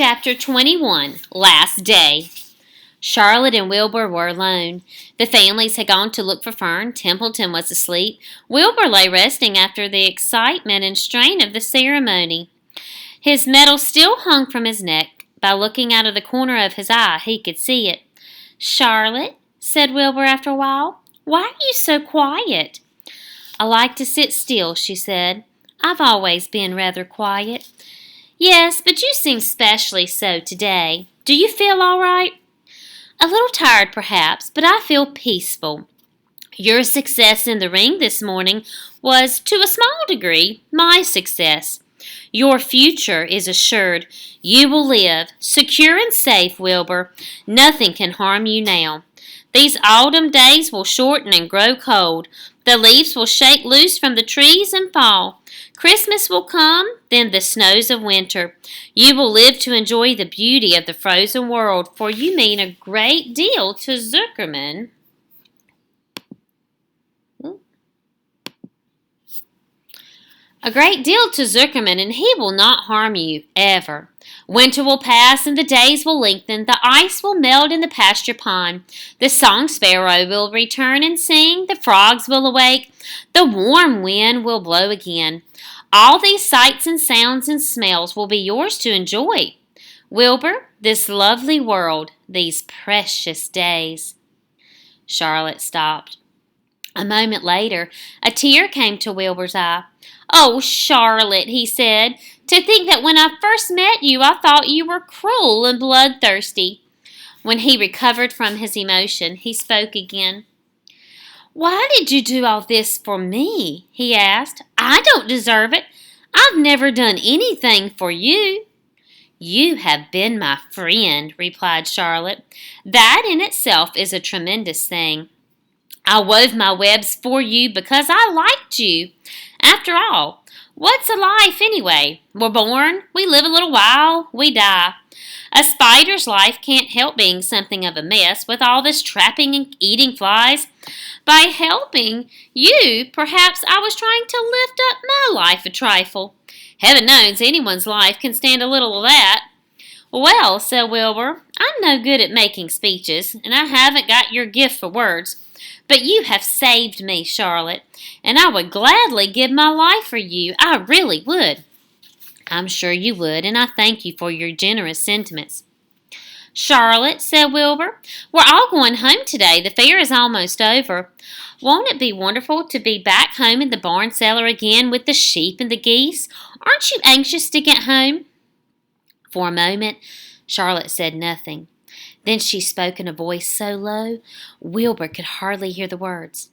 Chapter 21, Last Day. Charlotte and Wilbur were alone. The families had gone to look for Fern. Templeton was asleep. Wilbur lay resting after the excitement and strain of the ceremony. His medal still hung from his neck. By looking out of the corner of his eye, he could see it. "Charlotte," said Wilbur after a while, "why are you so quiet?" "I like to sit still," she said. "I've always been rather quiet." "Yes, but you seem specially so today. Do you feel all right?" "A little tired, perhaps, but I feel peaceful. Your success in the ring this morning was, to a small degree, my success. Your future is assured. You will live, secure and safe, Wilbur. Nothing can harm you now. These autumn days will shorten and grow cold. The leaves will shake loose from the trees and fall. Christmas will come, then the snows of winter. You will live to enjoy the beauty of the frozen world, for you mean a great deal to Zuckerman." "A great deal to Zuckerman, and he will not harm you, ever. Winter will pass and the days will lengthen. The ice will melt in the pasture pond. The song sparrow will return and sing. The frogs will awake. The warm wind will blow again. All these sights and sounds and smells will be yours to enjoy. Wilbur, this lovely world, these precious days." Charlotte stopped. A moment later, a tear came to Wilbur's eye. "Oh, Charlotte," he said, "to think that when I first met you, I thought you were cruel and bloodthirsty." When he recovered from his emotion, he spoke again. "Why did you do all this for me?" he asked. "I don't deserve it. I've never done anything for you." "You have been my friend," replied Charlotte. "That in itself is a tremendous thing. I wove my webs for you because I liked you. After all, what's a life anyway? We're born, we live a little while, we die. A spider's life can't help being something of a mess with all this trapping and eating flies. By helping you, perhaps I was trying to lift up my life a trifle. Heaven knows anyone's life can stand a little of that." "Well," said Wilbur, "I'm no good at making speeches, and I haven't got your gift for words. But you have saved me, Charlotte, and I would gladly give my life for you. I really would." "I'm sure you would, and I thank you for your generous sentiments." "Charlotte," said Wilbur, "we're all going home today. The fair is almost over. Won't it be wonderful to be back home in the barn cellar again with the sheep and the geese? Aren't you anxious to get home?" For a moment, Charlotte said nothing. Then she spoke in a voice so low, Wilbur could hardly hear the words.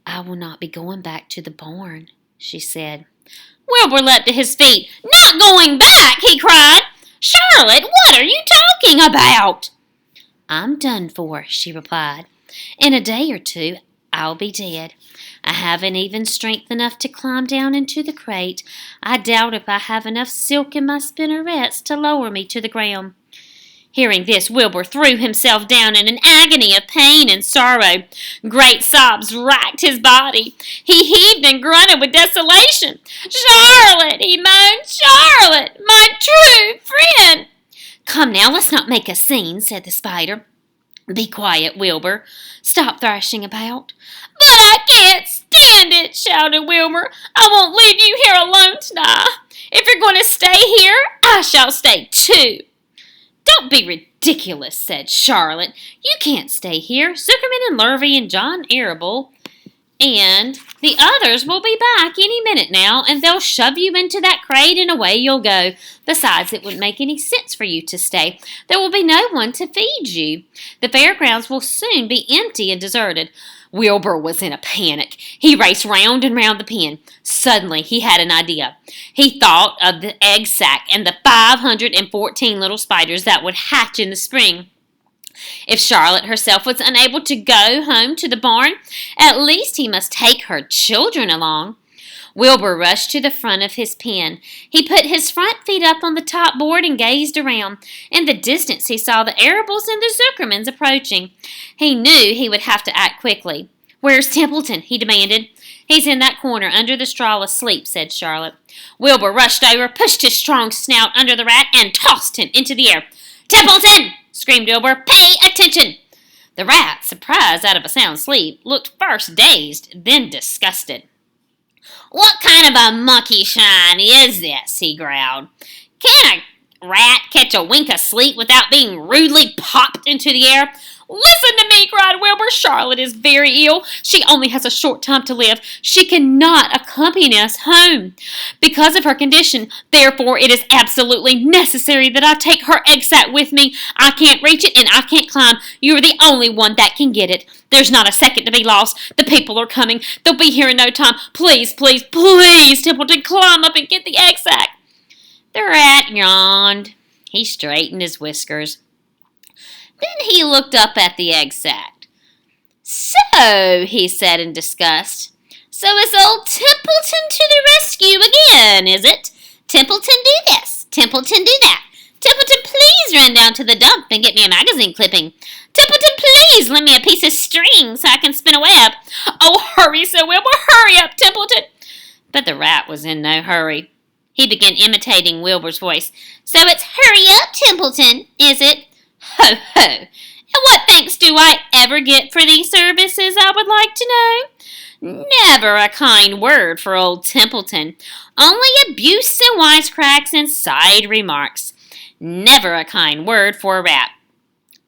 "I will not be going back to the barn," she said. Wilbur leapt to his feet. "Not going back!" he cried. "Charlotte, what are you talking about?" "I'm done for," she replied. "In a day or two, I'll be dead. I haven't even strength enough to climb down into the crate. I doubt if I have enough silk in my spinnerets to lower me to the ground." Hearing this, Wilbur threw himself down in an agony of pain and sorrow. Great sobs racked his body. He heaved and grunted with desolation. "Charlotte," he moaned, "Charlotte, my true friend." "Come now, let's not make a scene," said the spider. "Be quiet, Wilbur. Stop thrashing about." "But I can't stand it," shouted Wilbur. "I won't leave you here alone tonight. If you're going to stay here, I shall stay too." "Don't be ridiculous," said Charlotte. "You can't stay here. Zuckerman and Lurvy and John Arable and the others will be back any minute now, and they'll shove you into that crate and away you'll go. Besides, it wouldn't make any sense for you to stay. There will be no one to feed you. The fairgrounds will soon be empty and deserted." Wilbur was in a panic. He raced round and round the pen. Suddenly he had an idea. He thought of the egg sack and the 514 little spiders that would hatch in the spring. If Charlotte herself was unable to go home to the barn, at least he must take her children along. Wilbur rushed to the front of his pen. He put his front feet up on the top board and gazed around. In the distance he saw the Arables and the Zuckermans approaching. He knew he would have to act quickly. "Where's Templeton?" he demanded. "He's in that corner under the straw asleep," said Charlotte. Wilbur rushed over, pushed his strong snout under the rat, and tossed him into the air. "Templeton!" screamed Wilbur. "Pay attention!" The rat, surprised out of a sound sleep, looked first dazed, then disgusted. "What kind of a monkey shine is this?" he growled. "Can a rat catch a wink of sleep without being rudely popped into the air?" "Listen to me," cried Wilbur. "Charlotte is very ill. She only has a short time to live. She cannot accompany us home because of her condition. Therefore, it is absolutely necessary that I take her egg sac with me. I can't reach it and I can't climb. You are the only one that can get it. There's not a second to be lost. The people are coming. They'll be here in no time. Please, please, please, Templeton, climb up and get the egg sac." The rat yawned. He straightened his whiskers. Then he looked up at the egg sac. "So," he said in disgust, "so it's old Templeton to the rescue again, is it? Templeton, do this. Templeton, do that. Templeton, please run down to the dump and get me a magazine clipping. Templeton, please lend me a piece of string so I can spin a web. Oh, hurry, said Wilbur. Hurry up, Templeton." But the rat was in no hurry. He began imitating Wilbur's voice. "So it's hurry up, Templeton, is it? Ho, ho! And what thanks do I ever get for these services, I would like to know? Never a kind word for old Templeton. Only abuse and wisecracks and side remarks. Never a kind word for a rat.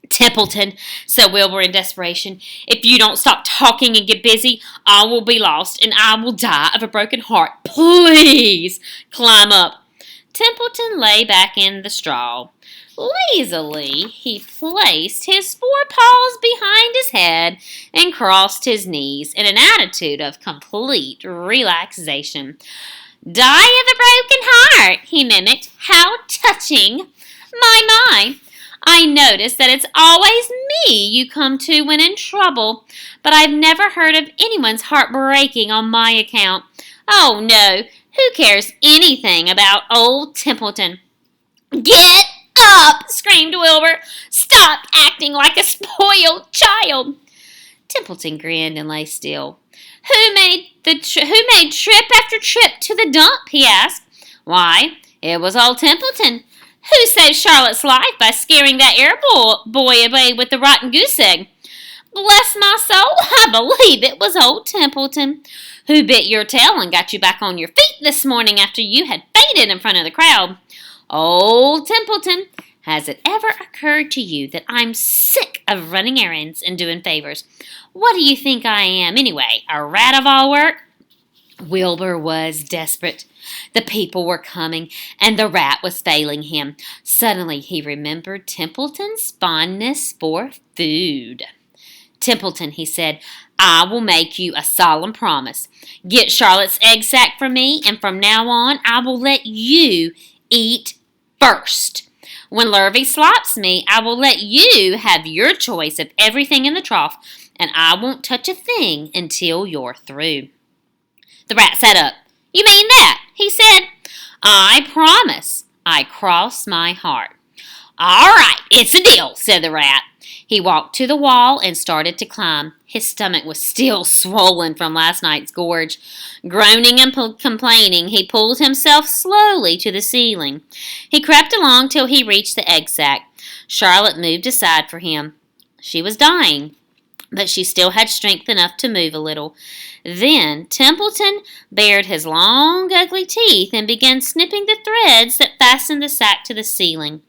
Templeton," said Wilbur in desperation, "if you don't stop talking and get busy, I will be lost and I will die of a broken heart. Please climb up." Templeton lay back in the straw. Lazily, he placed his forepaws behind his head and crossed his knees in an attitude of complete relaxation. "Die of a broken heart," he mimicked. "How touching! My! I notice that it's always me you come to when in trouble, but I've never heard of anyone's heart breaking on my account. Oh, no, who cares anything about old Templeton?" "Get up!" screamed Wilbur. "Stop acting like a spoiled child." Templeton grinned and lay still. Who made trip after trip to the dump?" he asked. "Why, it was old Templeton. Who saved Charlotte's life by scaring that air boy away with the rotten goose egg?" "Bless my soul, I believe it was old Templeton." "Who bit your tail and got you back on your feet this morning after you had fainted in front of the crowd?" "Old Templeton. Has it ever occurred to you that I'm sick of running errands and doing favors? What do you think I am, anyway, a rat of all work?" Wilbur was desperate. The people were coming, and the rat was failing him. Suddenly he remembered Templeton's fondness for food. "Templeton," he said, "I will make you a solemn promise. Get Charlotte's egg sac for me, and from now on I will let you eat first. When Lurvy slops me, I will let you have your choice of everything in the trough, and I won't touch a thing until you're through." The rat sat up. "You mean that?" he said. "I promise. I cross my heart." "All right, it's a deal," said the rat. He walked to the wall and started to climb. His stomach was still swollen from last night's gorge. Groaning and complaining, he pulled himself slowly to the ceiling. He crept along till he reached the egg sac. Charlotte moved aside for him. She was dying, but she still had strength enough to move a little. Then Templeton bared his long, ugly teeth and began snipping the threads that fastened the sack to the ceiling.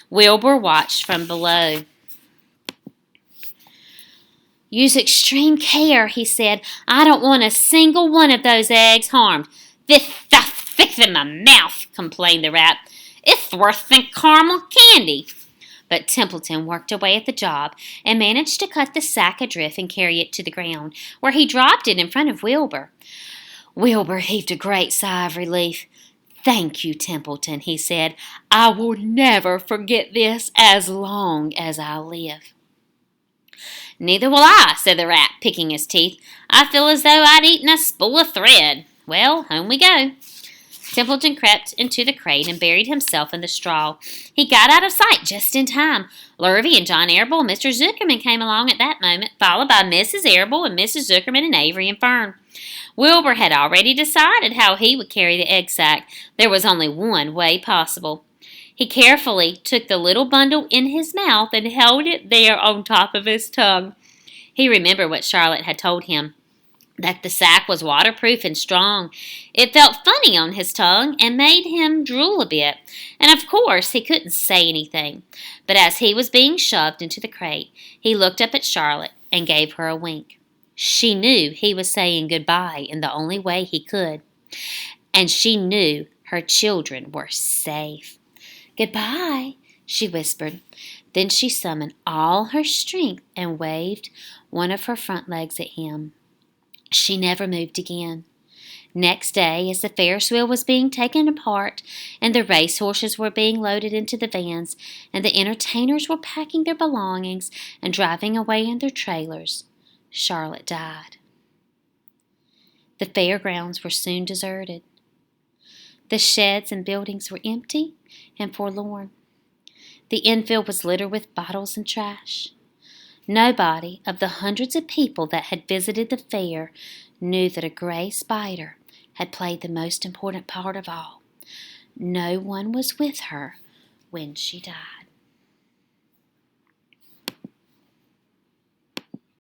Wilbur watched from below. "Use extreme care," he said. "I don't want a single one of those eggs harmed." "Thick in my mouth," complained the rat. "It's worse than caramel candy." But Templeton worked away at the job and managed to cut the sack adrift and carry it to the ground, where he dropped it in front of Wilbur. Wilbur heaved a great sigh of relief. "Thank you, Templeton," he said. "I will never forget this as long as I live." "Neither will I," said the rat, picking his teeth. "I feel as though I'd eaten a spool of thread. Well, home we go." Templeton crept into the crate and buried himself in the straw. He got out of sight just in time. Lurvy and John Arable and Mr. Zuckerman came along at that moment, followed by Mrs. Arable and Mrs. Zuckerman and Avery and Fern. Wilbur had already decided how he would carry the egg sack. There was only one way possible. He carefully took the little bundle in his mouth and held it there on top of his tongue. He remembered what Charlotte had told him, that the sack was waterproof and strong. It felt funny on his tongue and made him drool a bit, and of course he couldn't say anything. But as he was being shoved into the crate, he looked up at Charlotte and gave her a wink. She knew he was saying goodbye in the only way he could, and she knew her children were safe. "Goodbye," she whispered. Then she summoned all her strength and waved one of her front legs at him. She never moved again. Next day, as the Ferris wheel was being taken apart, and the race horses were being loaded into the vans, and the entertainers were packing their belongings and driving away in their trailers, Charlotte died. The fairgrounds were soon deserted. The sheds and buildings were empty and forlorn. The infield was littered with bottles and trash. Nobody of the hundreds of people that had visited the fair knew that a gray spider had played the most important part of all. No one was with her when she died.